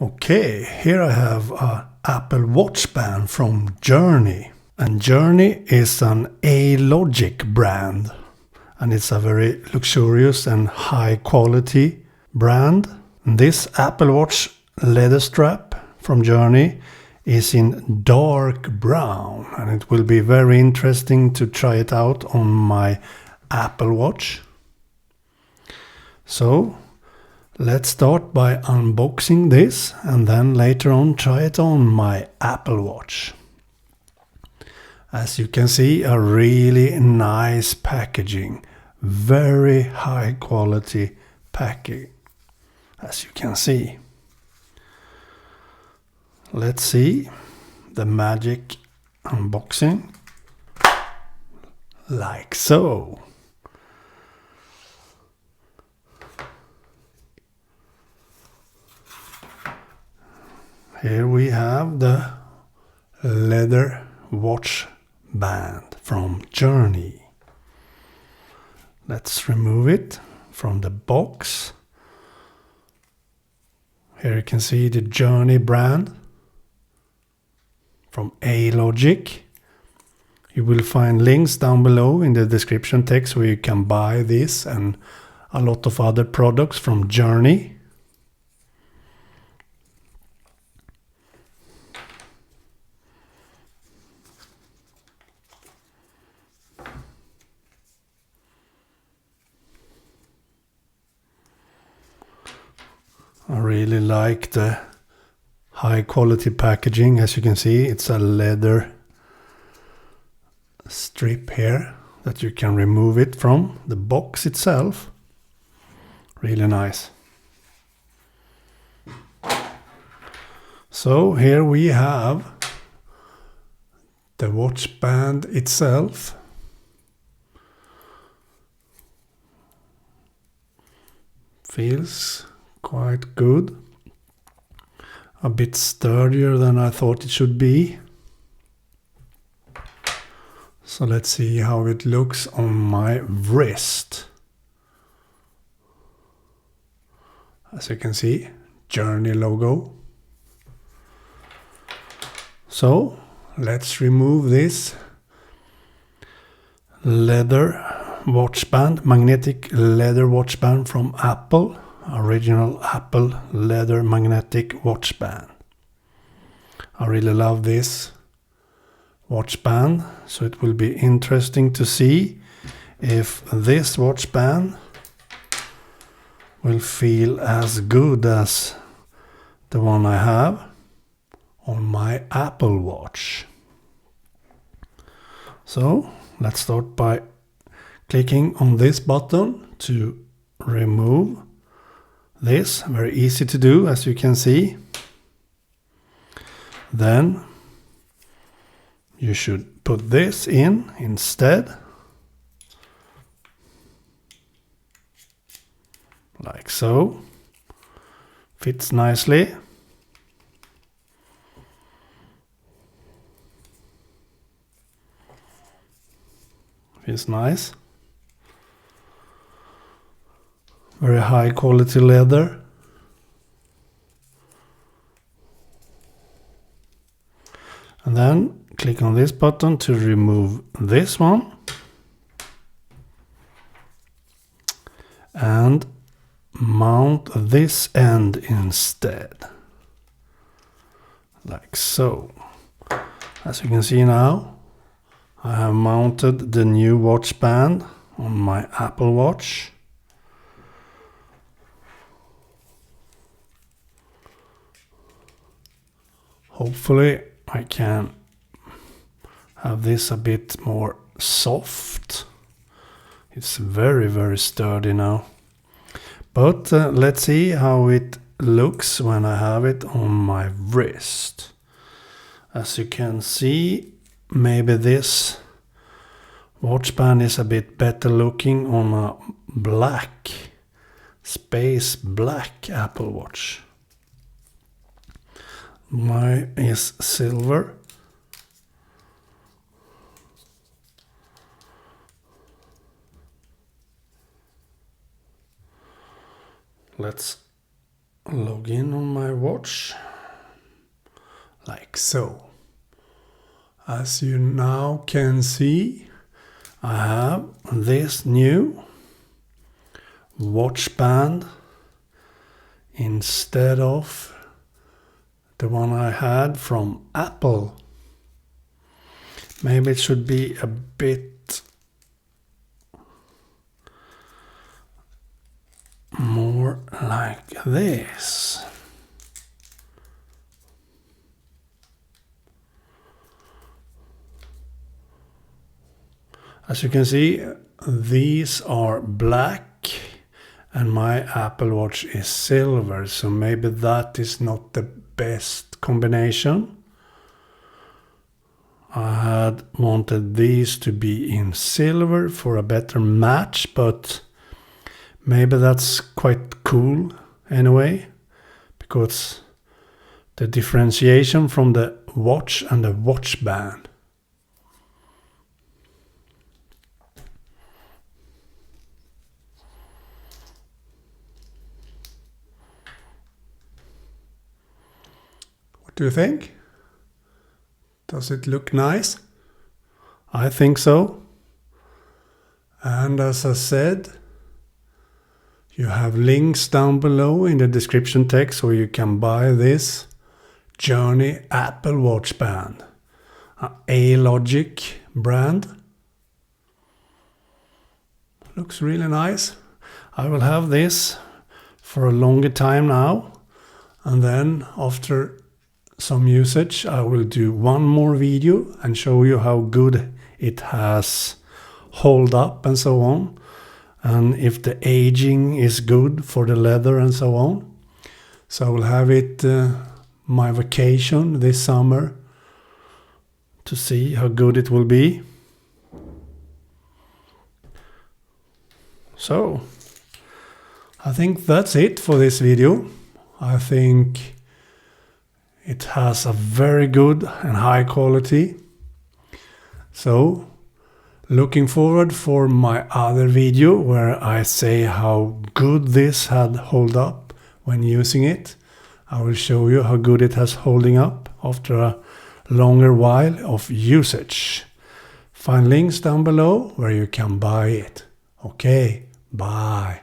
Okay, here I have an Apple Watch band from Journey. And Journey is an Alogic brand. And it's a very luxurious and high quality brand. And this Apple Watch leather strap from Journey is in dark brown. And it will be very interesting to try it out on my Apple Watch. So let's start by unboxing this and then later on try it on my Apple Watch. As you can see, a really nice packaging, very high quality packaging, as you can see. Let's see the magic unboxing, like so. Here we have the leather watch band from Journey. Let's remove it from the box. Here you can see the Journey brand from Alogic. You will find links down below in the description text where you can buy this and a lot of other products from Journey. I really like the high quality packaging. As you can see, it's a leather strip here that you can remove it from the box itself. Really nice. So here we have the watch band itself. Feels quite good. A bit sturdier than I thought it should be. So let's see how it looks on my wrist. As you can see, Journey logo. So let's remove this leather watch band, magnetic leather watch band from Apple. Original Apple leather magnetic watch band. I really love this watch band, so it will be interesting to see if this watch band will feel as good as the one I have on my Apple Watch. So let's start by clicking on this button to remove this. Very easy to do, as you can see. Then you should put this in instead, like so. Fits nicely. Feels nice. Very high quality leather. And then click on this button to remove this one. And mount this end instead. Like so. As you can see now, I have mounted the new watch band on my Apple Watch. Hopefully I can have this a bit more soft. It's very, very sturdy now. But let's see how it looks when I have it on my wrist. As you can see, maybe this watch band is a bit better looking on a black, space black Apple Watch. Mine is silver. Let's log in on my watch, like so. As you now can see, I have this new watch band instead of the one I had from Apple. Maybe it should be a bit more like this. As you can see, these are black and my Apple Watch is silver, so maybe that is not the best combination. I had wanted these to be in silver for a better match, but maybe that's quite cool anyway, because the differentiation from the watch and the watch band. What do you think? Does it look nice? I think so. And as I said, you have links down below in the description text where you can buy this Journey Apple Watch band, an Alogic brand. Looks really nice. I will have this for a longer time now, and then after some usage I will do one more video and show you how good it has hold up and so on, and if the aging is good for the leather and so on. So I will have it my vacation this summer to see how good it will be. So I think that's it for this video. I think it has a very good and high quality. So looking forward for my other video where I say how good this had hold up when using it. I will show you how good it has holding up after a longer while of usage. Find links down below where you can buy it. Okay, bye.